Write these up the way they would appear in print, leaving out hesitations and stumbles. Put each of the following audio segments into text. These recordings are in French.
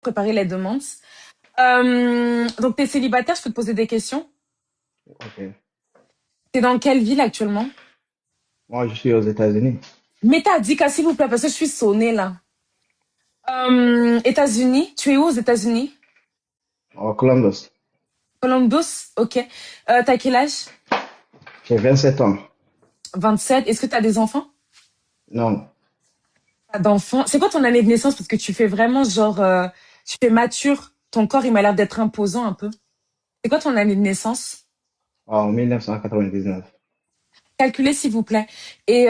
préparer les demandes. Donc, t'es célibataire, je peux te poser des questions. Ok. T'es dans quelle ville actuellement? Moi, je suis aux États-Unis, Mettez à Dika, s'il vous plaît, parce que je suis sonnée là. États-Unis, tu es où aux États-Unis? à Columbus. Columbus, ok. T'as quel âge? J'ai 27 ans. 27. Est-ce que t'as des enfants? Non. Pas d'enfants. C'est quoi ton année de naissance? Parce que tu fais vraiment genre, tu fais mature. Ton corps, il m'a l'air d'être imposant un peu. C'est quoi ton année de naissance? En 1999. Calculez s'il vous plaît. Et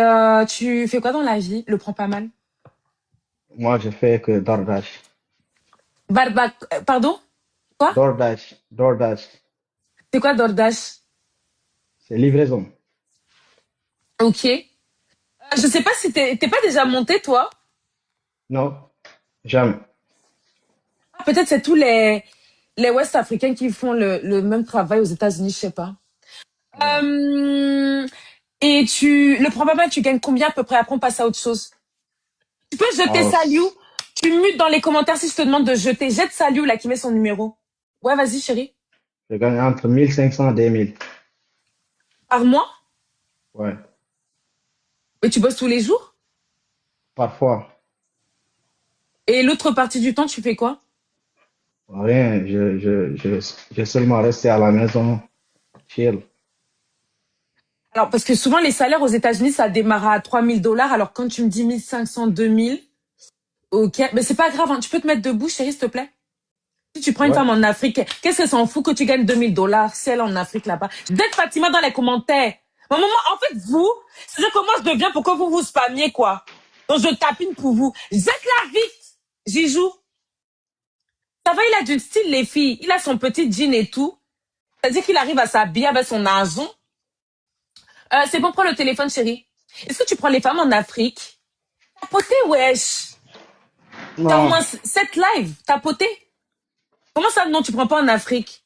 tu fais quoi dans la vie? Le prends pas mal. Moi, je fais que DoorDash. Pardon? Quoi? DoorDash. DoorDash. C'est quoi DoorDash? C'est livraison. Ok. Je sais pas si t'es pas déjà monté, toi. Non. Jamais. Ah, peut-être c'est tous les Ouest africains qui font le même travail aux États-Unis, je sais pas. Ouais. Et le prends pas mal, tu gagnes combien à peu près? Après, on passe à autre chose. Tu peux jeter Oh, Saliou. Tu mutes dans les commentaires si je te demande de jeter. Jette Saliou, là, qui met son numéro. Ouais, vas-y, chérie. je gagne entre 1500 et 2000. Par mois? Ouais. Et tu bosses tous les jours? Parfois. Et l'autre partie du temps, tu fais quoi? Rien. Je seulement resté à la maison, chill. Alors, parce que souvent, les salaires aux États-Unis, ça démarre à 3 000 $. Alors, quand tu me dis 1 500, 2 000, ok. Mais c'est pas grave, hein. Tu peux te mettre debout, chérie, s'il te plaît? Si tu prends une Ouais. femme en Afrique, qu'est-ce que s'en fout que tu gagnes 2 000 $, celle en Afrique là-bas? Dès Fatima dans les commentaires. Maman, en fait, vous, c'est comment je deviens pour que vous vous spammiez, quoi. Donc, je tapine pour vous. Jette-la vite, Jijou. Ça va, il a du style, les filles. Il a son petit jean et tout. C'est-à-dire qu'il arrive à s'habiller avec son argent. C'est bon, prends le téléphone, chérie. Est-ce que tu prends les femmes en Afrique? Tapoter, wesh. T'as au Non. moins 7 lives. Tapoter. Comment ça, non, tu prends pas en Afrique?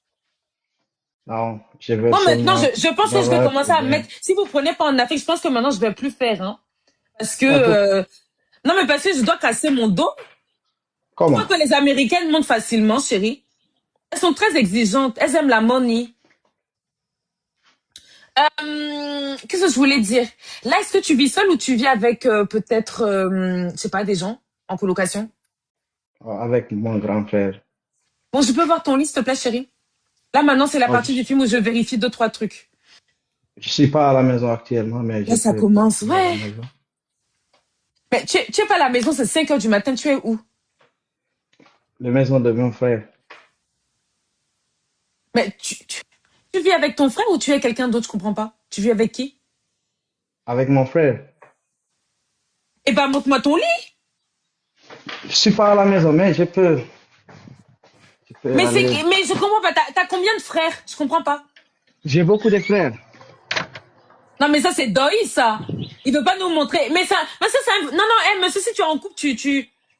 Non. Je veux Bon, maintenant, seulement je pense que je vais dormir commencer ou à bien. mettre. Si vous prenez pas en Afrique, je pense que maintenant, je vais plus faire, hein. Parce que, Un peu. non, mais parce que je dois casser mon dos. Tu vois Comment? que les Américaines montent facilement, chérie. Elles sont très exigeantes. Elles aiment la money. Qu'est-ce que je voulais dire? Là, est-ce que tu vis seule ou tu vis avec peut-être, je sais pas, des gens en colocation? Avec mon grand frère. Bon, je peux voir ton lit, s'il te plaît, chérie. Là, maintenant, c'est la Oh, partie du film où je vérifie deux, trois trucs. je suis pas à la maison actuellement, mais Là, je ça peux commence. aller à la Ouais. maison. Mais tu es pas à la maison, c'est 5 heures du matin, tu es où? La maison de mon frère. Mais tu vis avec ton frère ou tu es quelqu'un d'autre, je comprends pas. Tu vis avec qui? Avec mon frère. Eh ben, montre-moi ton lit. Je suis pas à la maison, mais je peux aller. Mais je comprends pas. T'as combien de frères? Je comprends pas. J'ai beaucoup de frères. Non, mais ça, c'est Doi, ça. Il veut pas nous montrer. Mais ça, non, non, monsieur, si tu es en couple,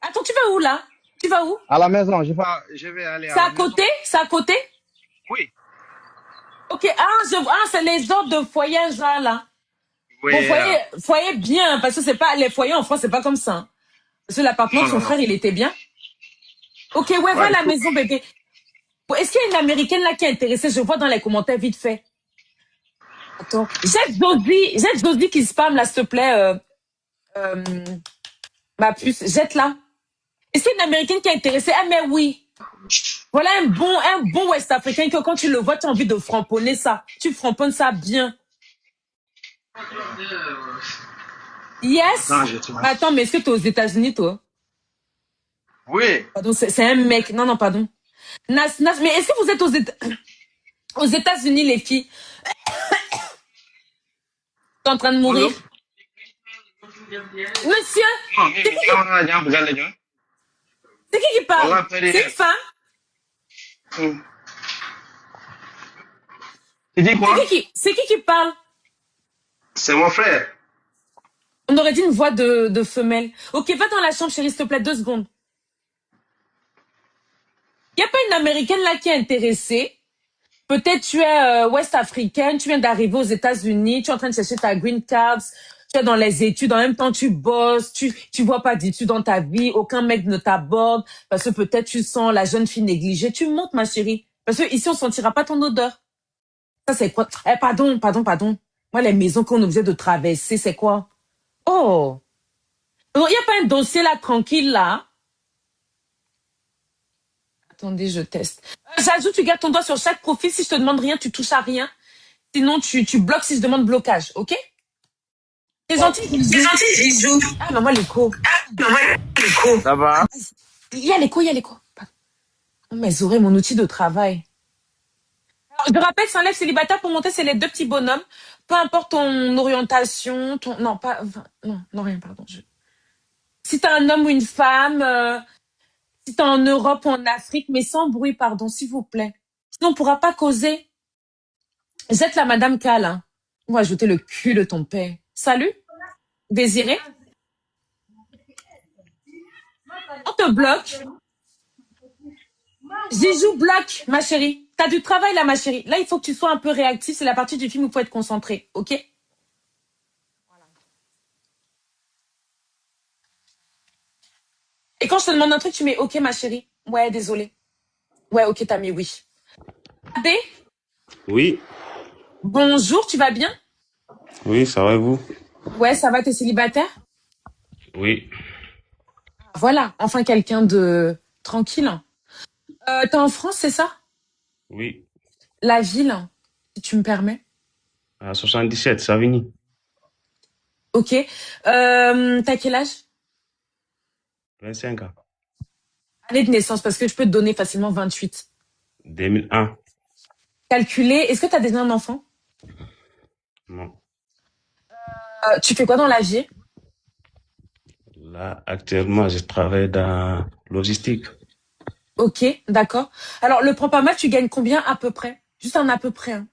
attends, tu vas où, là? Tu vas où? À la maison, je vais aller à C'est la à maison. côté? C'est à côté? Oui. Ok, c'est les ordres de foyer, genre, là. Bon, Oui. foyer bien, parce que c'est pas, les foyers en France, c'est pas comme ça, hein. Parce que l'appartement de Non, son non, non. frère, il était bien. Ok, ouais, va à Ouais, la tout. maison, bébé. Bon, est-ce qu'il y a une Américaine là qui est intéressée? Je vois dans les commentaires vite fait. Attends. Jette Josie qui spam là, s'il te plaît. Euh, ma puce, jette-la. Est-ce qu'il y a une Américaine qui est intéressée? Ah, mais oui. Voilà un bon West africain que quand tu le vois, tu as envie de framponner ça. Tu framponnes ça bien. Attends, Yes. je te Mais attends, mais est-ce que tu es aux États-Unis, toi? Oui. Pardon, c'est un mec. Non, non, pardon. Mais est-ce que vous êtes aux États-Unis, les filles? T'es en train de mourir? Bonjour. Monsieur, Non, c'est qui qui, c'est qui parle? Voilà, C'est une femme? tu dis quoi? C'est qui parle? C'est mon frère. On aurait dit une voix de femelle. Ok, va dans la chambre, chérie, s'il te plaît, 2 secondes. Y a pas une Américaine là qui est intéressée? Peut-être tu es Ouest africaine, tu viens d'arriver aux États-Unis, tu es en train de chercher ta green card, Tu es dans les études, en même temps tu bosses, tu vois pas d'études dans ta vie, aucun mec ne t'aborde parce que peut-être tu sens la jeune fille négligée. Tu montes, ma chérie. Parce que ici, on sentira pas ton odeur. Ça, c'est quoi? Eh, pardon. Moi, les maisons qu'on est obligé de traverser, c'est quoi? Oh! Il n'y a pas un dossier là, tranquille, là? Attendez, je teste. J'ajoute, tu gardes ton doigt sur chaque profil. Si je te demande rien, tu touches à rien. Sinon, tu bloques si je demande blocage, ok? T'es gentil, bisous. Bisous. Ah, maman, l'écho. Ça va? Il y a l'écho. Pardon. Oh, mes oreilles, mon outil de travail. Alors, je rappelle, c'est un lève célibataire pour monter, c'est les deux petits bonhommes. Peu importe ton orientation, ton... Non, pas... Enfin, non, rien, pardon. Si t'es un homme ou une femme, si t'es en Europe ou en Afrique, mais sans bruit, pardon, s'il vous plaît. Sinon, on pourra pas causer. Jette la Madame Cal, hein. On va ajouter le cul de ton père. Salut, Désiré. On te bloque. Zizou bloque, ma chérie. T'as du travail là, ma chérie. Là, il faut que tu sois un peu réactif. C'est la partie du film où il faut être concentré, ok? Et quand je te demande un truc, tu mets ok, ma chérie. Ouais, désolé. Ouais, ok, t'as mis oui. B, Oui, bonjour, tu vas bien? oui, ça va et vous? Ouais, ça va, t'es célibataire? Oui, Voilà, enfin quelqu'un de tranquille. T'es en France, c'est ça? oui. La ville, si tu me permets. À 77, Savigny. Ok. T'as quel âge? 25 ans. Année de naissance, parce que je peux te donner facilement 28. 2001. Calculer, est-ce que t'as déjà un enfant? Non. Tu fais quoi dans la vie? Là, actuellement, je travaille dans logistique. Ok, d'accord. Alors, le prends pas mal, tu gagnes combien à peu près? Juste un à peu près, hein.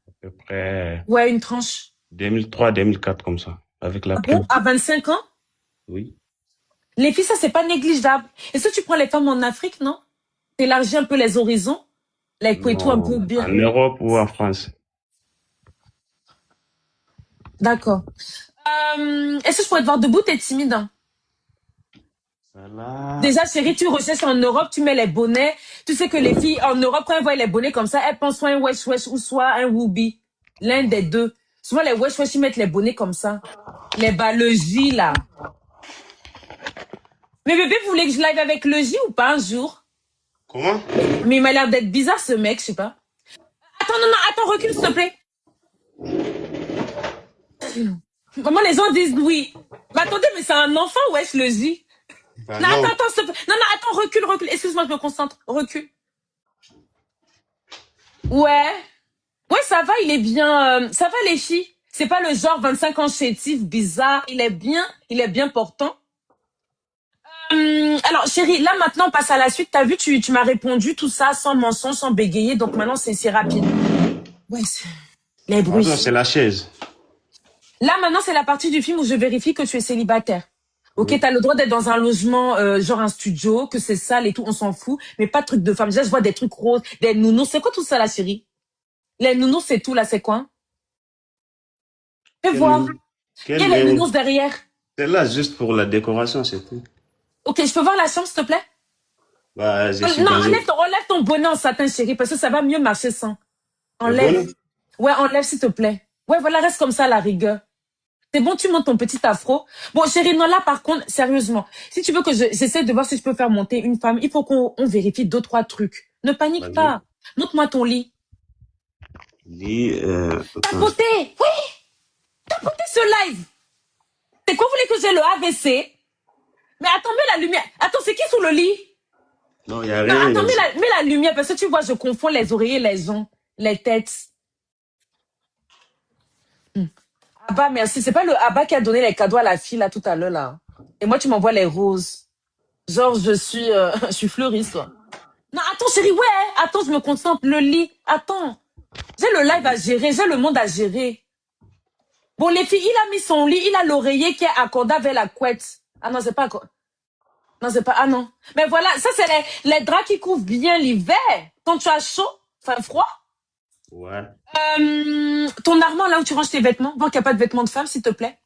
À peu près Ouais, une tranche. 2003, 2004 comme ça. Avec la Ah bon? prime. À 25 ans? Oui. Les filles, ça, c'est pas négligeable. Est-ce que tu prends les femmes en Afrique, non? T'élargis un peu les horizons? Les couetous un peu Non, bien. en Europe ou en France. D'accord. Est-ce que je pourrais te voir debout? T'es timide, hein? Voilà. Déjà, chérie, tu recherches en Europe, tu mets les bonnets. Tu sais que les filles en Europe, quand elles voient les bonnets comme ça, elles pensent soit un wesh wesh ou soit un woubi. L'un des deux. Souvent, les wesh wesh, ils mettent les bonnets comme ça. Les bas, le J, là. Mais bébé, vous voulez que je live avec le J ou pas un jour? Comment? Mais il m'a l'air d'être bizarre, ce mec, je sais pas. Attends, non, attends, recule, s'il te plaît. Maman, les gens disent oui. Mais attendez, mais c'est un enfant, wesh, le J. Ah Non, non. attends, s'il te plaît. Non, attends, recule. Excuse-moi, je me concentre. Recule. Ouais. Ouais, ça va, il est bien. Ça va, les filles. C'est pas le genre 25 ans chétif, bizarre. Il est bien portant. Alors, chérie, là, maintenant, on passe à la suite. T'as vu, tu m'as répondu tout ça sans mensonge, sans bégayer. Donc maintenant, c'est rapide. Ouais, les Pardon, c'est bruits. la chaise. Là, maintenant, c'est la partie du film où je vérifie que tu es célibataire. Ok, Oui. t'as le droit d'être dans un logement, genre un studio, que c'est sale et tout, on s'en fout. Mais pas de trucs de femme. Déjà, je vois des trucs roses, des nounous. C'est quoi tout ça, là, chérie? Les nounous, c'est tout, là, c'est quoi? Fais Quel voir. nou- Il y quel a les est... nounous derrière. C'est là juste pour la décoration, c'est tout. Ok, je peux voir la chambre, s'il te plaît? Bah, je suis Non, dans une... enlève ton bonnet en satin, chérie, parce que ça va mieux marcher sans. Le Enlève. bonnet? Ouais, enlève, s'il te plaît. Ouais, voilà, reste comme ça, à la rigueur. C'est bon, tu montes ton petit afro. Bon, chérie, non, là, par contre, sérieusement, si tu veux que j'essaie de voir si je peux faire monter une femme, il faut qu'on vérifie deux, trois trucs. Ne panique Vas-y. pas. Montre-moi ton lit. Dis, T'as attends. beauté. Oui, t'as ce live. C'est quoi, vous voulez que j'ai le AVC? Mais attends, mets la lumière. Attends, c'est qui sous le lit? Non, il n'y a Non, rien. attends, mets la lumière, parce que tu vois, je confonds les oreillers, les gens, les têtes. Abba, merci. C'est pas le Abba qui a donné les cadeaux à la fille, là, tout à l'heure, là. Et moi, tu m'envoies les roses. Genre, je suis fleuriste, toi. Non, attends, chérie, ouais, attends, je me concentre. Le lit, attends. J'ai le live à gérer, j'ai le monde à gérer. Bon, les filles, il a mis son lit, il a l'oreiller qui est accordé avec la couette. Ah non, c'est pas... Non, c'est pas... Ah non. Mais voilà, ça, c'est les draps qui couvrent bien l'hiver. Quand tu as chaud, enfin froid. Ouais. Ton armoire, là où tu ranges tes vêtements, voir qu'il n'y a pas de vêtements de femme, s'il te plaît.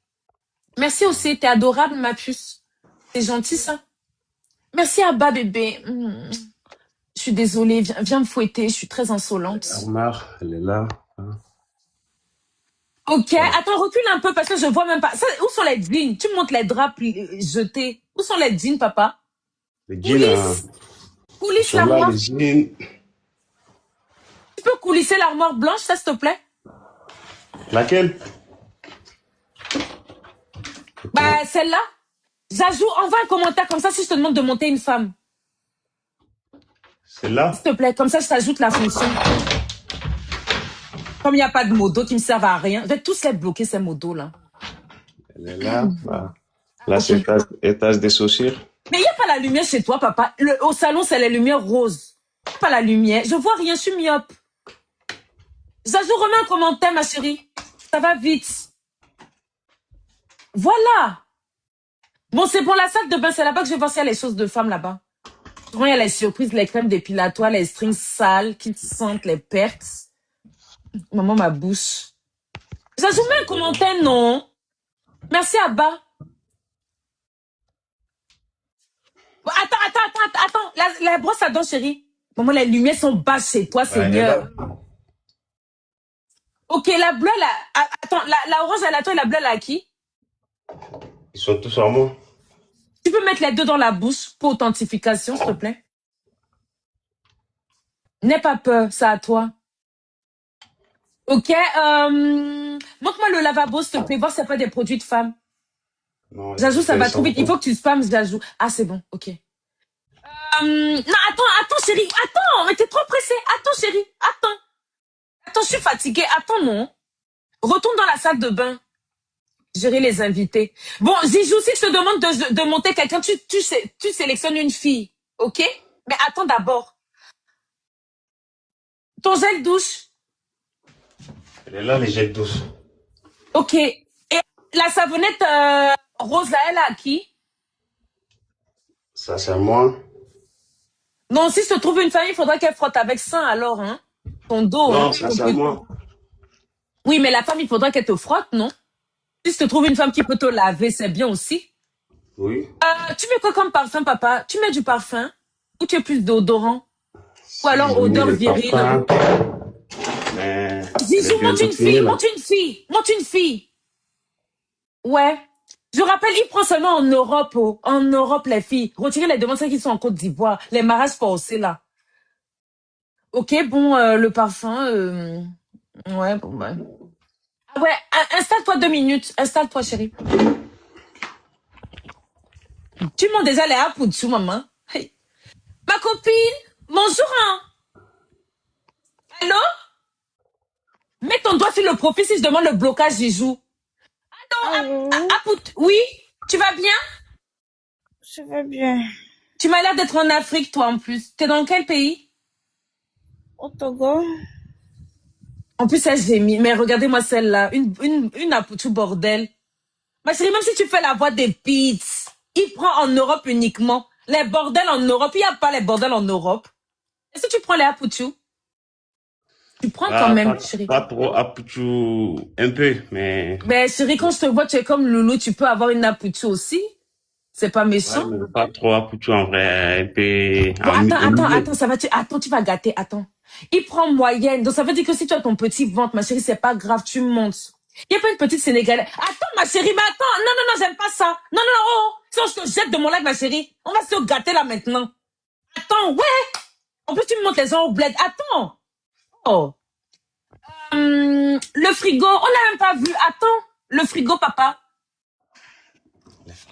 Merci aussi, t'es adorable, ma puce. C'est gentil, ça. Merci, Abba, bébé. Je suis désolée, viens me fouetter, je suis très insolente. Omar, elle est là. Ok, attends, recule un peu parce que je vois même pas. Ça, où sont les jeans? Tu me montres les draps jetés. Où sont les jeans, papa? Les jeans, Coulisse sont là, l'armoire. les jeans. Tu peux coulisser l'armoire blanche, ça, s'il te plaît? Laquelle? Bah, celle-là. Zazou, envoie un commentaire comme ça si je te demande de monter une femme. Celle-là? S'il te plaît, comme ça, je t'ajoute la fonction. Comme il n'y a pas de modos qui me servent à rien, je vais tous les bloquer, ces modos-là. Elle est là. Là, c'est étage des chaussures. Mais il n'y a pas la lumière chez toi, papa. Au salon, c'est les lumières roses. Il n'y a pas la lumière. Je vois rien, je suis myope. Zazou, remets un commentaire, ma chérie. Ça va vite. Voilà. Bon, c'est pour la salle de bain. C'est là-bas que je vais voir s'il y a les choses de femmes là-bas. Souvent, il y a les surprises, les crèmes dépilatoires, les strings sales qui sentent les pertes. Maman, ma bouche. Zazou, mets un commentaire, non. Merci, Abba. Bon, attends. La brosse à dents, chérie. Maman, les lumières sont basses chez toi, Seigneur. Ok, la bleue, là. Attends, la orange, elle a toi et la bleue, elle a qui? Ils sont tous en moi. Tu peux mettre les deux dans la bouche pour authentification, s'il te plaît? N'aie pas peur, c'est à toi. Ok, montre-moi le lavabo, s'il te plaît, voir s'il n'y a pas des produits de femmes. J'ajoute, ça va trop vite. Il faut que tu spammes, j'ajoute. Ah, c'est bon, ok. Non, attends, chérie. Attends, mais t'es trop pressée. Attends, chérie. Attends, je suis fatiguée. Attends, non. Retourne dans la salle de bain. Gérer les invités. Bon, Zizou, si je te demande de monter quelqu'un, tu sélectionnes une fille. Ok? Mais attends d'abord. Ton gel douche. Elle est là, les gels douces. Ok. Et la savonnette rose, là, elle a à qui? Ça, c'est à moi. Non, si je te trouve une femme, il faudra qu'elle frotte avec ça, alors, hein. Ton dos, Non, hein. ça, c'est à moi. Oui, mais la femme, il faudra qu'elle te frotte, non? Si je te trouve une femme qui peut te laver, c'est bien aussi. Oui. Tu mets quoi comme parfum, papa? Tu mets du parfum? Ou tu es plus d'odorant? Ou alors odeur virile? Zizou, monte une fille. Ouais. Je rappelle, il prend seulement en Europe, en Europe, les filles. Retirez les demandes, celles qui sont en Côte d'Ivoire. Les mariages forcés, là. Ok, bon, le parfum, ouais, bon, bah. Ah ouais, installe-toi 2 minutes. Installe-toi, chérie. Tu montes déjà les apps au-dessous, maman. Hey. Ma copine, bonjour, hein. Allô? Mets ton doigt sur le profil si je demande le blocage, Zizou. Allô? Oui, tu vas bien? Je vais bien. Tu m'as l'air d'être en Afrique, toi, en plus. T'es dans quel pays? Au Togo? En plus, elle gémit. Mais regardez-moi celle-là. Une Aputu bordel. Ma chérie, même si tu fais la voix des Beats, il prend en Europe uniquement. Les bordels en Europe, il n'y a pas les bordels en Europe. Est-ce que tu prends les Aputu? Tu prends quand même, chérie. Pas trop Aputu, un peu, mais... Mais chérie, quand je te vois, tu es comme Loulou, tu peux avoir une Aputu aussi. C'est pas méchant. Ouais, mais pas trop Aputu en vrai, un peu... Bon, attends, ça va, attends, tu vas gâter, attends. Il prend moyenne, donc ça veut dire que si tu as ton petit ventre, ma chérie, c'est pas grave, tu montes. Il n'y a pas une petite Sénégalaise. Attends, ma chérie, mais attends, non, j'aime pas ça. Non, oh, sinon je te jette de mon live, ma chérie. On va se gâter là maintenant. Attends, ouais. En plus, tu me montres les gens au bled. Attends. Oh. Le frigo, on l'a même pas vu. Attends, le frigo, papa.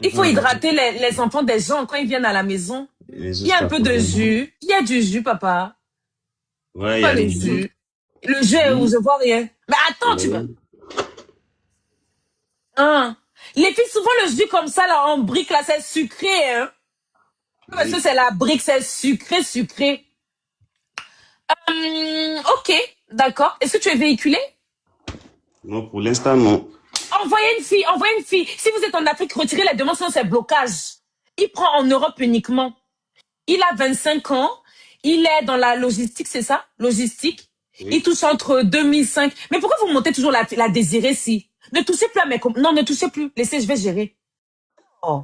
Il faut hydrater les enfants des gens quand ils viennent à la maison. Il y a un peu de jus. Il y a du jus, papa. Ouais, il y a le jus. Le jus est où je vois rien. Mais attends, tu vas... Hein? Les filles, souvent le jus comme ça, là, en brique, là, c'est sucré, hein? Parce que c'est la brique, c'est sucré. Ok, d'accord. Est-ce que tu es véhiculé? Non, pour l'instant, non. Envoyez une fille. Si vous êtes en Afrique, retirez les demandes, sinon c'est blocage. Il prend en Europe uniquement. Il a 25 ans. Il est dans la logistique, c'est ça? Logistique. Oui. Il touche entre 2005. Mais pourquoi vous montez toujours la désirée si? Ne touchez plus à mes... Non, ne touchez plus. Laissez, je vais gérer. Oh,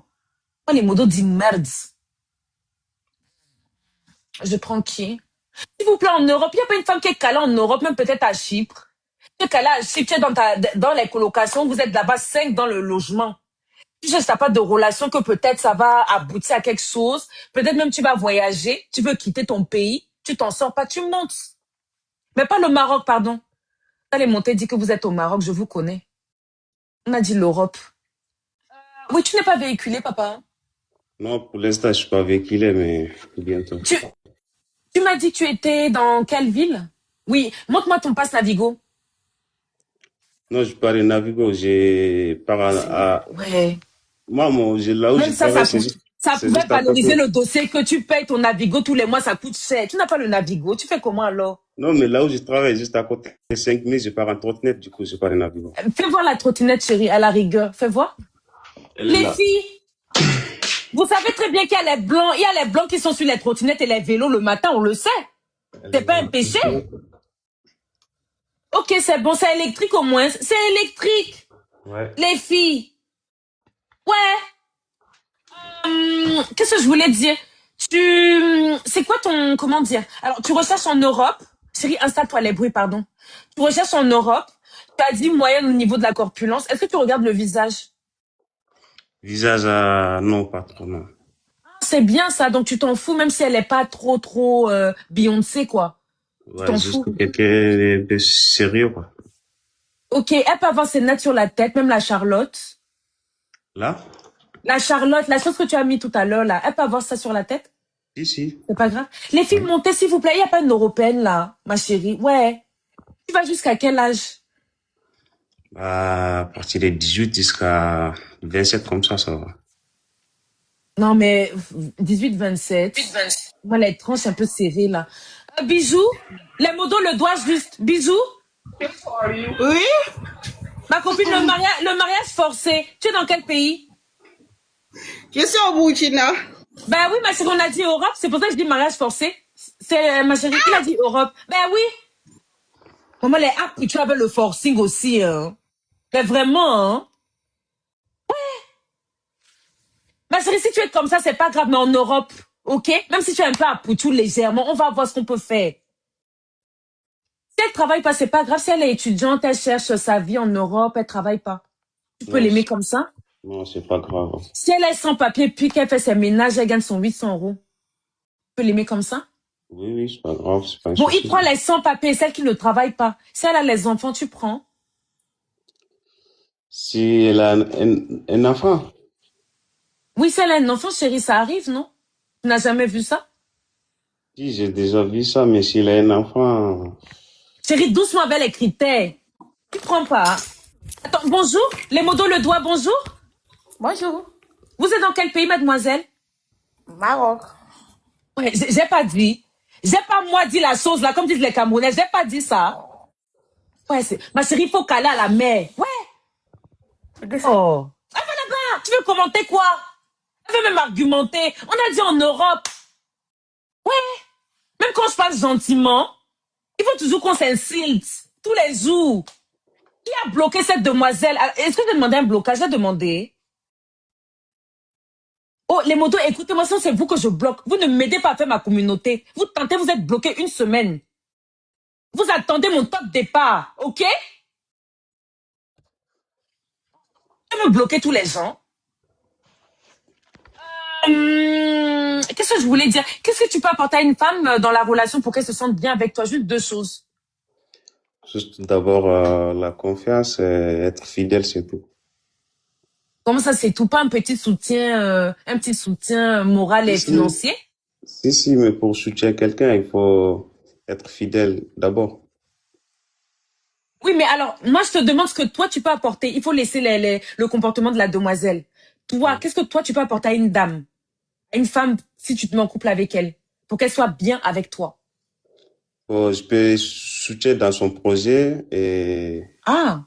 pas les modos disent merde. Je prends qui? S'il vous plaît, en Europe, il n'y a pas une femme qui est calée en Europe, même peut-être à Chypre. Tu es calée à Chypre, tu es dans les colocations, vous êtes là-bas 5 dans le logement. Tu sais, t'as pas de relation que peut-être ça va aboutir à quelque chose. Peut-être même tu vas voyager, tu veux quitter ton pays, tu t'en sors pas, tu montes. Mais pas le Maroc, pardon. Allez monter, dit que vous êtes au Maroc, je vous connais. On a dit l'Europe. Oui, tu n'es pas véhiculé, papa. Non, pour l'instant, je suis pas véhiculé, mais bientôt. Tu m'as dit que tu étais dans quelle ville? Oui, montre-moi ton passe Navigo. Non, je pars de Navigo, je pars Ouais. Moi, là où Même je ça, travaille, ça c'est pouvait juste à valoriser côté. le dossier que tu payes ton Navigo tous les mois, ça coûte cher. Tu n'as pas le Navigo, tu fais comment alors? Non, mais là où je travaille, juste à côté, 5 minutes, je pars en trottinette, du coup, je pars de Navigo. Fais voir la trottinette, chérie, à la rigueur. Fais voir. Elle est Les là. filles, vous savez très bien qu'il y a les blancs, il y a les blancs qui sont sur les trottinettes et les vélos le matin, on le sait. C'est pas un péché. Ok, c'est bon, c'est électrique au moins. C'est électrique. Ouais. Les filles. Ouais. Qu'est-ce que je voulais dire? C'est quoi ton, comment dire? Alors, tu recherches en Europe. Chérie, installe-toi les bruits, pardon. Tu recherches en Europe. Tu as dit moyenne au niveau de la corpulence. Est-ce que tu regardes le visage? Visage non, pas trop, non. C'est bien ça, donc tu t'en fous, même si elle est pas trop Beyoncé, quoi. Tu Ouais, t'en juste fous. quelqu'un de sérieux, quoi. Ok, elle peut avoir ses nattes sur la tête, même la Charlotte. Là? La Charlotte, la chose que tu as mis tout à l'heure, là, elle peut avoir ça sur la tête? Si. C'est pas grave. Les filles, Ouais. montez, s'il vous plaît. Il n'y a pas une européenne, là, ma chérie. Ouais. Tu vas jusqu'à quel âge? À partir de 18 jusqu'à 27, comme ça va. Non, mais 18-27. Moi, les tranches un peu serrées, là. Bisous. Les modos, le doigt juste. Bisous. Oui? Ma copine, le mariage forcé. Tu es dans quel pays? Je suis au Burkina. Ben oui, ma chérie, on a dit Europe. C'est pour ça que je dis mariage forcé. C'est ma chérie qui a dit Europe. Ben oui. Maman, les apps, tu avais le forcing aussi, hein. Mais vraiment, hein. Ma chérie, si tu es comme ça, c'est pas grave, mais en Europe, ok? Même si tu es un peu à Poutou légèrement, on va voir ce qu'on peut faire. Si elle travaille pas, c'est pas grave. Si elle est étudiante, elle cherche sa vie en Europe, elle travaille pas. Tu peux Non, l'aimer comme ça? non, c'est pas grave. Si elle est sans papier, puis qu'elle fait ses ménages, elle gagne son 800 euros. Tu peux l'aimer comme ça? Oui, c'est pas grave, c'est pas un Bon, il souci. prend les sans papiers, celles qui ne travaillent pas. Si elle a les enfants, tu prends. Si elle a un enfant, Oui, si elle a un enfant, chérie, ça arrive, non? Tu n'as jamais vu ça? si j'ai déjà vu ça, mais s'il a un enfant, Chérie, doucement avec les critères. Tu prends pas. Attends, bonjour. Les modos le doigt, bonjour. Bonjour. Vous êtes dans quel pays, mademoiselle? Maroc. Ouais, j'ai pas dit. J'ai pas moi dit la chose là, comme disent les Camerounais. J'ai pas dit ça. Ouais, ma chérie, il faut caler à la mer. Ouais. Oh. Ah, va là-bas. Tu veux commenter quoi? Elle veut même argumenter. On a dit en Europe. Ouais. Même quand je parle gentiment, il faut toujours qu'on s'insulte. Tous les jours. Qui a bloqué cette demoiselle? Est-ce que j'ai demandé un blocage? J'ai demandé. Oh, les motos, écoutez-moi, sinon c'est vous que je bloque. Vous ne m'aidez pas à faire ma communauté. Vous tentez, vous êtes bloqué une semaine. Vous attendez mon top départ, ok? Je veux bloquer tous les gens. Qu'est-ce que je voulais dire? Qu'est-ce que tu peux apporter à une femme dans la relation pour qu'elle se sente bien avec toi? Juste deux choses. juste d'abord la confiance et être fidèle, c'est tout. Comment ça, c'est tout? Pas un petit soutien moral et Si, financier? si, mais pour soutenir quelqu'un, il faut être fidèle d'abord. Oui, mais alors, moi, je te demande ce que toi, tu peux apporter. Il faut laisser le comportement de la demoiselle. Toi, qu'est-ce que toi, tu peux apporter à une dame? À une femme, si tu te mets en couple avec elle? Pour qu'elle soit bien avec toi. Je peux soutenir dans son projet et Ah,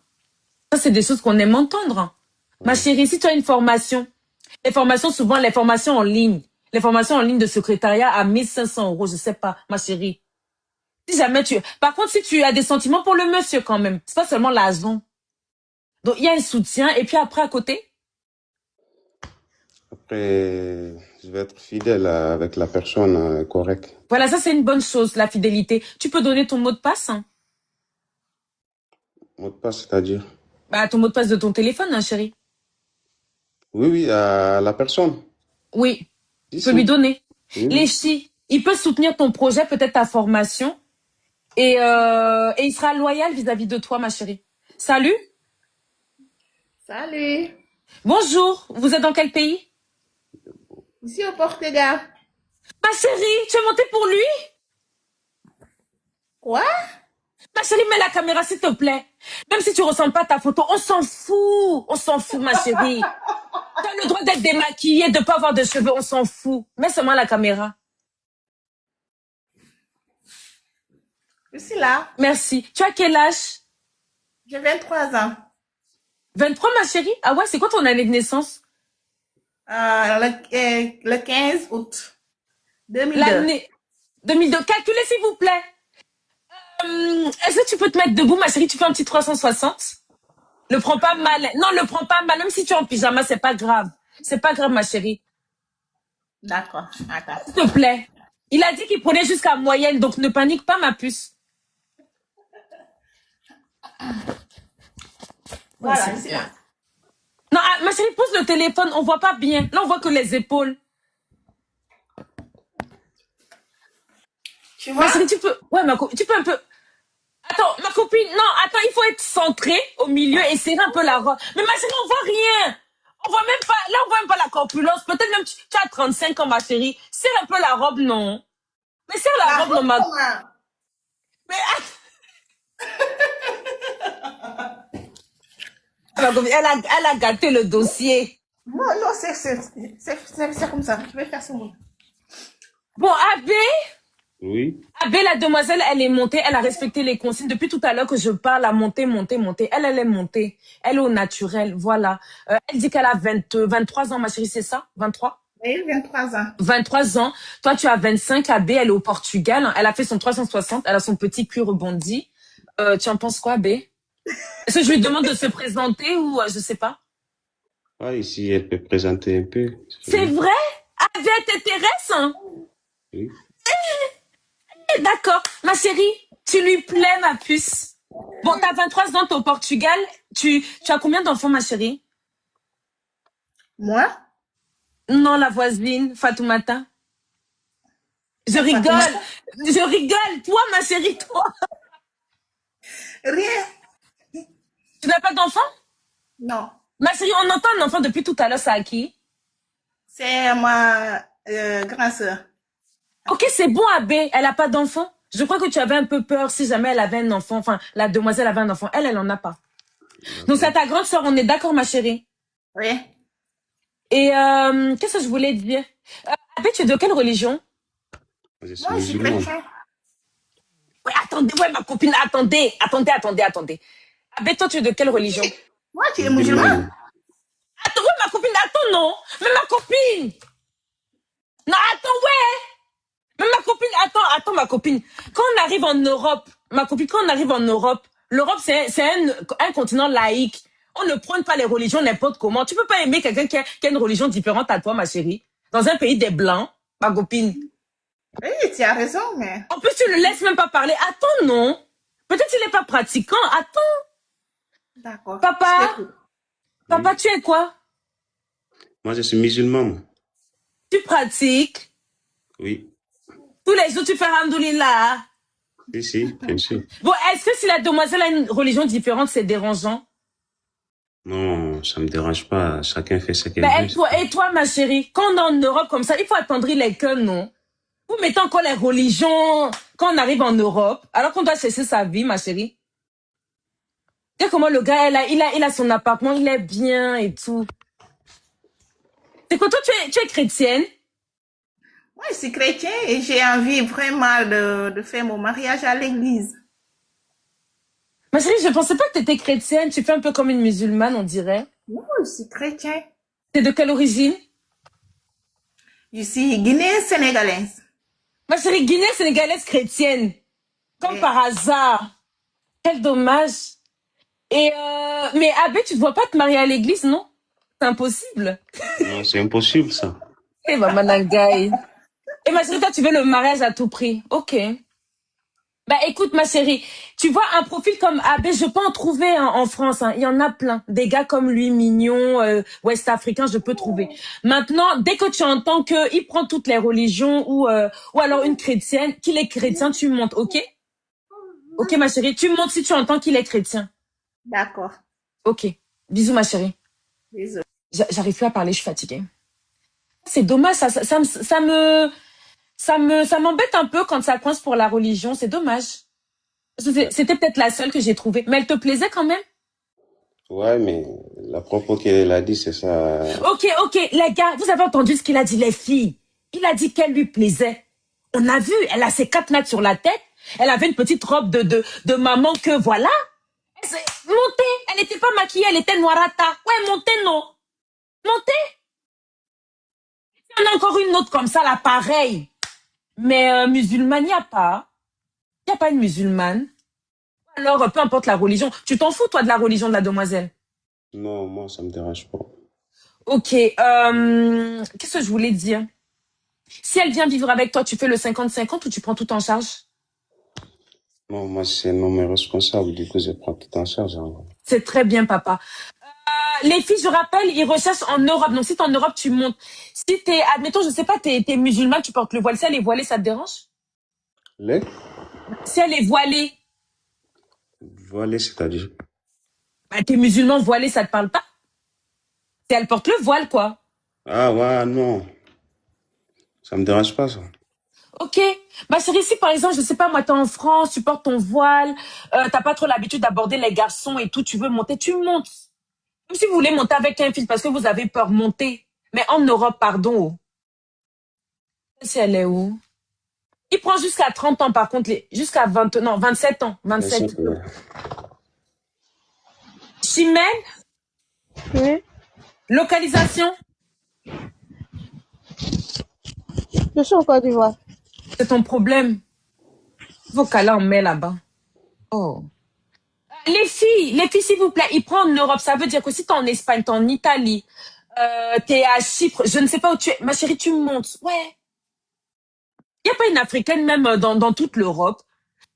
ça, c'est des choses qu'on aime entendre. Ma chérie, si tu as une formation, les formations, souvent, les formations en ligne de secrétariat à 1500 euros, je sais pas, ma chérie. Si jamais par contre, si tu as des sentiments pour le monsieur quand même, c'est pas seulement l'argent. Donc, il y a un soutien. Et puis après, à côté, Après, je vais être fidèle avec la personne correcte. voilà, ça, c'est une bonne chose, la fidélité. Tu peux donner ton mot de passe, hein? Mot de passe, c'est-à-dire? Bah, ton mot de passe de ton téléphone, hein, chérie. Oui, oui, à la personne. Oui, Si, tu peux lui si. donner. Oui, Les oui. chi, il peut soutenir ton projet, peut-être ta formation. Et il sera loyal vis-à-vis de toi, ma chérie. Salut. Salut. Bonjour. Vous êtes dans quel pays? Ici au Portugal. Ma chérie, tu es montée pour lui? Quoi? Ma chérie, mets la caméra, s'il te plaît. Même si tu ressembles pas à ta photo, on s'en fout. On s'en fout, ma chérie. Tu as le droit d'être démaquillée, de pas avoir de cheveux, on s'en fout. Mets seulement la caméra. Je suis là. Merci. Tu as quel âge? J'ai 23 ans. 23, ma chérie? Ah ouais, c'est quoi ton année de naissance? Le 15 août 2002. L'année 2002. Calculez, s'il vous plaît. Est-ce que tu peux te mettre debout, ma chérie? Tu fais un petit 360? Le prends pas mal. Non, le prends pas mal. Même si tu es en pyjama, c'est pas grave. C'est pas grave, ma chérie. D'accord. Attends. S'il te plaît. Il a dit qu'il prenait jusqu'à moyenne, donc ne panique pas, ma puce. Voilà, Ouais, je suis là. non, ma chérie, pose le téléphone. On voit pas bien. Là, on voit que les épaules. Tu vois? Ma chérie, tu peux... Ouais, tu peux un peu... Attends, ma copine... Non, attends, il faut être centré au milieu et serrer un peu la robe. Mais ma chérie, on voit rien. On voit même pas... Là, on voit même pas la corpulence. Peut-être même tu as 35 ans, ma chérie. Serre un peu la robe, non. Mais serre la La robe, non, robe, comment? Mais... Elle a gâté le dossier. Non, non, c'est comme ça. Je vais faire ce mot. Bon, Oui. Abbé, la demoiselle, elle est montée. Elle a respecté les consignes. Depuis tout à l'heure que je parle, à monter, monter, monter. Elle est montée. Elle est au naturel. Voilà. Elle dit qu'elle a 23 ans, ma chérie, c'est ça? 23? Oui, 23 ans. 23 ans. Toi, tu as 25. Abbé, elle est au Portugal. Elle a fait son 360. Elle a son petit cul rebondi. Tu en penses quoi, Abbé? Est-ce que je lui demande de se présenter ou je sais pas? Ah, ici, elle peut présenter un peu. C'est vrai? Abbé, elle t'intéresse, hein? Oui. D'accord. Ma chérie, tu lui plais, ma puce. Bon, t'as 23 ans, t'es au Portugal. Tu as combien d'enfants, ma chérie? Moi? Non, la voisine, Fatoumata. Je rigole. Fatoumata? Je rigole. Toi, ma chérie, toi. Rien. Tu n'as pas d'enfant? Non. Ma chérie, on entend un enfant depuis tout à l'heure, c'est à qui? C'est ma grande sœur. Ok, c'est bon, Abbé. Elle a pas d'enfant. Je crois que tu avais un peu peur si jamais elle avait un enfant. Enfin, la demoiselle avait un enfant. Elle en a pas. Donc, c'est ta grande sœur. On est d'accord, ma chérie? Oui. Et qu'est-ce que je voulais dire? Abbé, tu es de quelle religion? Je suis Moi, je suis musulman. chrétien. Ouais, attendez, ouais, ma copine, attendez. Abbé, toi, tu es de quelle religion? Moi, tu es musulman? Attends, ouais, ma copine, attends, non. Mais ma copine. Non, attends, ouais. Mais ma copine, attends, ma copine. Quand on arrive en Europe, ma copine, quand on arrive en Europe, l'Europe, c'est un continent laïque. On ne prône pas les religions n'importe comment. Tu peux pas aimer quelqu'un qui a une religion différente à toi, ma chérie. Dans un pays des Blancs, ma copine. Oui, tu as raison, mais... En plus, tu ne le laisses même pas parler. Attends, non. Peut-être qu'il n'est pas pratiquant. Attends. D'accord. Papa, papa, Oui. tu es quoi? Moi, je suis musulman. Moi. Tu pratiques. Oui. Tous les jours, tu fais Alhamdoulilah. Si, bien sûr. Bon, est-ce que si la demoiselle a une religion différente, c'est dérangeant? Non, ça me dérange pas. Chacun fait ce qu'il Ben, veut. et toi, ma chérie, quand on est en Europe comme ça, il faut attendrir les cœurs, non? Vous mettez encore les religions quand on arrive en Europe, alors qu'on doit cesser sa vie, ma chérie. Tu sais comment le gars, il a son appartement, il est bien et tout. C'est que toi, tu es chrétienne? Moi, je suis chrétien et j'ai envie vraiment de faire mon mariage à l'église. Ma chérie, je pensais pas que tu étais chrétienne. Tu fais un peu comme une musulmane, on dirait. Non, je suis chrétien. T'es de quelle origine? Je suis guinéenne-sénégalaise. Ma chérie, Guinée, sénégalaise chrétienne. Comme Oui. par hasard. Quel dommage. Et mais Abbé, tu ne dois pas te marier à l'église, non? C'est impossible. Non, c'est impossible, ça. Eh, Maman Nangaï. Et ma chérie, toi, tu veux le mariage à tout prix. Ok. Bah écoute ma chérie, tu vois un profil comme Abbé, je peux en trouver hein, en France, hein. Il y en a plein. Des gars comme lui, mignons, ouest africains, je peux trouver. Maintenant, dès que tu entends que il prend toutes les religions ou alors une chrétienne, qu'il est chrétien, tu montes, ok? Ok ma chérie, tu montes si tu entends qu'il est chrétien. D'accord. Ok. Bisous ma chérie. Désolée. J'arrive plus à parler, je suis fatiguée. C'est dommage, ça m'embête un peu quand ça coince pour la religion, c'est dommage. C'était peut-être la seule que j'ai trouvée. Mais elle te plaisait quand même? Ouais, mais la propos qu'elle a dit, c'est ça. Ok, les gars, vous avez entendu ce qu'il a dit, les filles. Il a dit qu'elle lui plaisait. On a vu, elle a ses 4 nattes sur la tête. Elle avait une petite robe de maman que voilà. Elle s'est montée. Elle n'était pas maquillée, elle était noirata. Ouais, montée, non. Montée. Il y en a encore une autre comme ça, là, pareil. Mais musulmane, il n'y a pas. Il n'y a pas une musulmane. Alors, peu importe la religion. Tu t'en fous, toi, de la religion de la demoiselle? Non, moi, ça me dérange pas. Ok, qu'est-ce que je voulais dire? Si elle vient vivre avec toi, tu fais le 50-50 ou tu prends tout en charge? Non, moi, c'est non mes responsables, du coup, je prends tout en charge, hein. C'est très bien, papa. Les filles, je rappelle, ils recherchent en Europe. Donc, si t'es en Europe, tu montes. Si t'es, admettons, je sais pas, t'es musulmane, tu portes le voile. Si elle est voilée, ça te dérange? Les Si elle est voilée, voilés, c'est-à-dire. bah, t'es musulman voilé, ça te parle pas? Si elle porte le voile, quoi. Ah, ouais, non. Ça me dérange pas, ça. Ok. Ma chérie, si par exemple, je sais pas, moi, t'es en France, tu portes ton voile, t'as pas trop l'habitude d'aborder les garçons et tout, tu veux monter, tu montes. Même si vous voulez monter avec un fils parce que vous avez peur, monter. Mais en Europe, pardon. Si elle est où? Il prend jusqu'à 30 ans, par contre, jusqu'à 20, non, 27 ans, Mais c'est 27. ouais. Chimène, Oui, localisation, je suis en Côte d'Ivoire. c'est ton problème. Vos câlins en met là-bas. Oh. Les filles, s'il vous plaît, il prend en Europe. Ça veut dire que si t'es en Espagne, t'es en Italie, t'es à Chypre, je ne sais pas où tu es. Ma chérie, tu montes. Ouais. Il n'y a pas une africaine même dans toute l'Europe.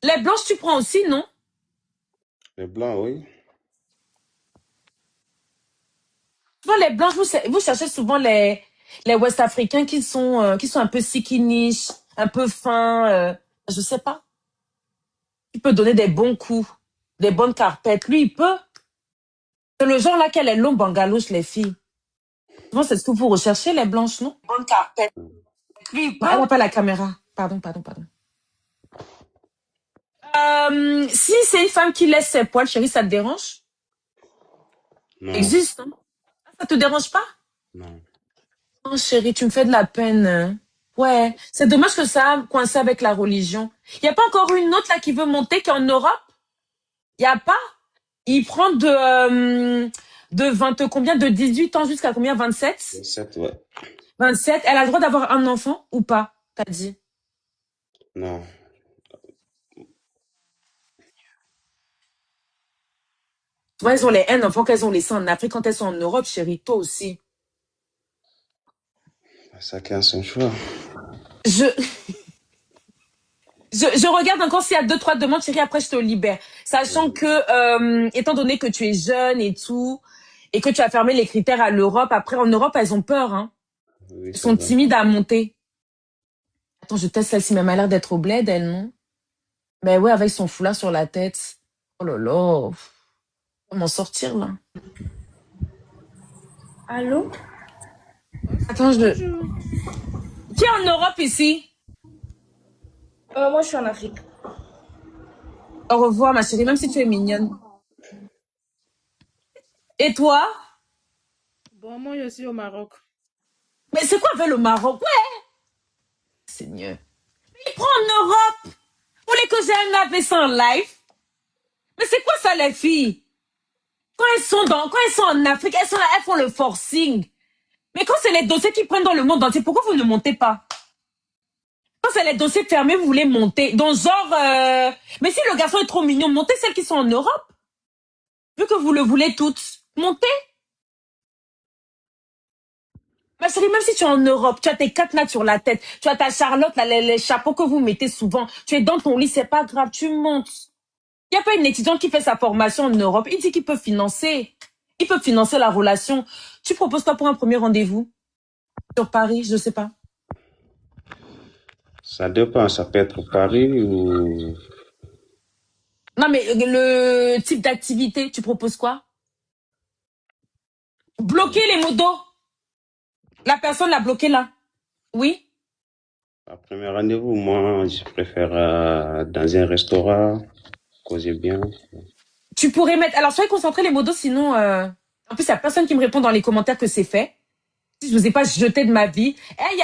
Les blanches, tu prends aussi, non? Les blancs, oui. Souvent, les blanches, vous cherchez souvent les Ouest-Africains qui sont un peu sikinish, un peu fins, je sais pas. Il peut donner des bons coups, des bonnes carpettes. Lui, il peut. C'est le genre là qu'elle est longue bangalouche, les filles. Souvent, c'est ce que vous recherchez, les blanches, non? Bonne carpette. Lui, il peut. Non, elle n'a pas la caméra. Pardon. Si c'est une femme qui laisse ses poils, chérie, ça te dérange? Non, Ça existe, hein? Ça te dérange pas? non. Oh, chérie, tu me fais de la peine, hein. Ouais, c'est dommage que ça a coincé avec la religion. Il n'y a pas encore une autre là qui veut monter, qui est en Europe? Il n'y a pas? Il prend de 20 combien? De 18 ans jusqu'à combien? 27? 7, ouais. 27. Elle a le droit d'avoir un enfant ou pas? T'as dit. Non. Toi, elles ont les un enfants qu'elles ont laissés en Afrique quand elles sont en Europe, chérie. Toi aussi. Chacun son choix. Je, je regarde encore s'il y a 2, 3 demandes, chérie, après je te libère. Sachant que, étant donné que tu es jeune et tout, et que tu as fermé les critères à l'Europe, après en Europe, elles ont peur, hein. Oui, Elles c'est sont vrai. timides à monter. Attends, je teste celle-ci, mais elle m'a l'air d'être au bled, elle, non? Mais ouais, avec son foulard sur la tête. Oh là là. Comment sortir, là? Allô? Attends, Bonjour. Qui est en Europe ici? Moi, je suis en Afrique. Au revoir, ma chérie, même si tu es mignonne. Et toi? Bon, moi, je suis au Maroc. Mais c'est quoi avec le Maroc? Ouais, Seigneur. Il prend en Europe. Vous voulez que j'ai un AVC en live? Mais c'est quoi ça, les filles? Quand elles sont en Afrique, elles sont là, elles font le forcing. Mais quand c'est les dossiers qui prennent dans le monde entier, pourquoi vous ne montez pas? Quand c'est les dossiers fermés, vous voulez monter. Donc, genre, mais si le garçon est trop mignon, montez celles qui sont en Europe. Vu que vous le voulez toutes, montez. Ma chérie, même si tu es en Europe, tu as tes cadenas sur la tête, tu as ta Charlotte, là, les chapeaux que vous mettez souvent, tu es dans ton lit, c'est pas grave, tu montes. Il n'y a pas une étudiante qui fait sa formation en Europe, il dit qu'il peut financer. Il peut financer la relation. Tu proposes quoi pour un premier rendez-vous? Sur Paris, je sais pas. Ça dépend, ça peut être Paris ou... Non, mais le type d'activité, tu proposes quoi? Bloquer les modos. La personne l'a bloqué là. Oui? À premier rendez-vous, moi, je préfère dans un restaurant, causer bien. Tu pourrais mettre... Alors, soyez concentrés les modos, sinon... En plus, il n'y a personne qui me répond dans les commentaires que c'est fait. Si je vous ai pas jeté de ma vie.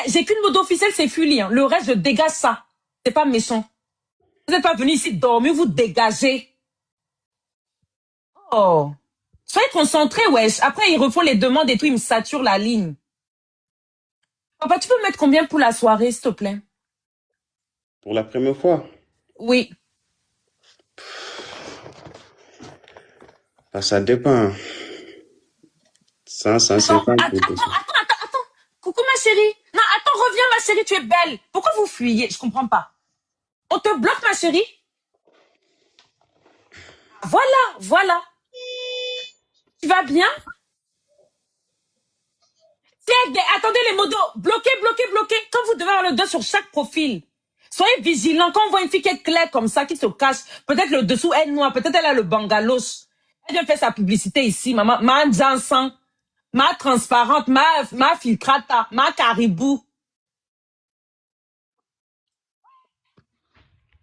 J'ai qu'une modo officielle, c'est Fully. Hein. Le reste, je dégage ça. C'est pas méchant. Vous n'êtes pas venu ici dormir, vous dégagez. Oh. Soyez concentrés, wesh. Après, ils refont les demandes et tout, ils me saturent la ligne. Papa, tu peux mettre combien pour la soirée, s'il te plaît? Pour la première fois, Oui. ça dépend. 100, Attends, 150 ou 200. attends. Coucou, ma chérie. Non, attends, reviens, ma chérie, tu es belle. Pourquoi vous fuyez? Je comprends pas. On te bloque, ma chérie? Voilà. Tu vas bien? Attendez les modos. Bloquez. Quand vous devez avoir le dos sur chaque profil. Soyez vigilants. Quand on voit une fille qui est claire comme ça, qui se cache, peut-être le dessous est noir, peut-être elle a le bangalos. Elle vient faire sa publicité ici, maman. Ma Jansan, ma transparente, ma filtrata, ma caribou.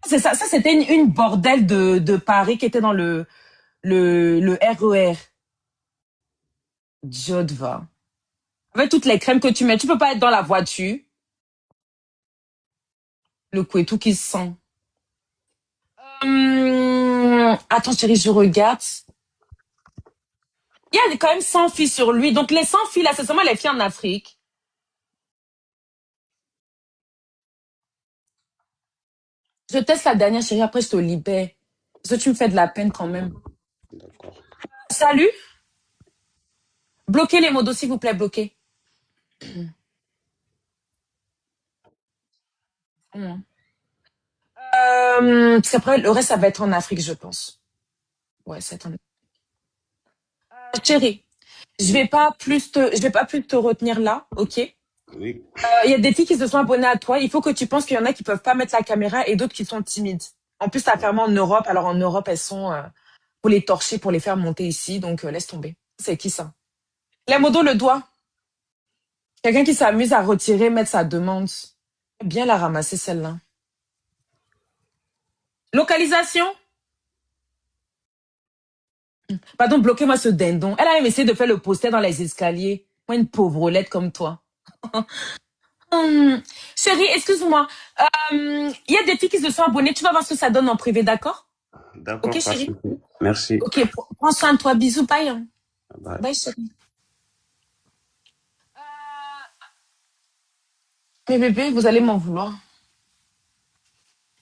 C'est ça. Ça, c'était une bordel de Paris qui était dans le RER. Jodva. Avec toutes les crèmes que tu mets, tu peux pas être dans la voiture. Le couetou qui se sent. Attends, chérie, je regarde. Il y a quand même 100 filles sur lui. Donc, les 100 filles, là, c'est seulement les filles en Afrique. Je teste la dernière, chérie, après je te libère. Parce que tu me fais de la peine quand même. D'accord. Salut. Bloquez les modos, s'il vous plaît, bloquez. Parce qu'après, le reste, ça va être en Afrique, je pense. Ouais, c'est en... Chérie, je vais pas plus te retenir là, ok? Oui. Il y a des filles qui se sont abonnées à toi. Il faut que tu penses qu'il y en a qui peuvent pas mettre la caméra et d'autres qui sont timides. En plus, t'as fermé en Europe. Alors en Europe, elles sont pour les torcher, pour les faire monter ici. Donc laisse tomber. C'est qui ça? La modo le doigt. Quelqu'un qui s'amuse à retirer, mettre sa demande. Bien la ramasser celle-là. Localisation. Pardon, bloquez-moi ce dindon. Elle a même essayé de faire le poster dans les escaliers. Moi, une pauvrelette comme toi. Chérie, excuse-moi. Il y a des filles qui se sont abonnées. Tu vas voir ce que ça donne en privé, d'accord? D'accord, Ok, chérie. Merci. Ok, prends soin de toi. Bisous, bye. Hein. Bye. Bye, chérie. Mais bébé, vous allez m'en vouloir.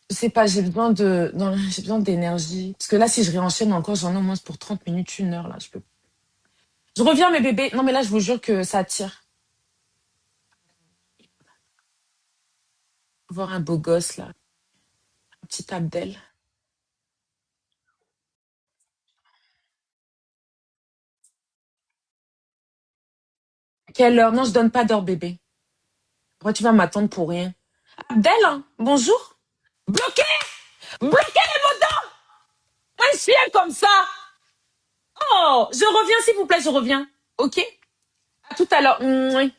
Je sais pas, j'ai besoin d'énergie. Parce que là, si je réenchaîne encore, j'en ai au moins pour 30 minutes, 1 heure, là. Je reviens, mes bébés. Non, mais là, je vous jure que ça tire. Voir un beau gosse, là. Un petit Abdel. Quelle heure? Non, je donne pas d'heure, bébé. Pourquoi tu vas m'attendre pour rien? Abdel, hein? Bonjour. Bloqué! Bloqué les motos! Un chien comme ça! Oh! Je reviens, s'il vous plaît, je reviens. Ok? À tout à l'heure. Mouais.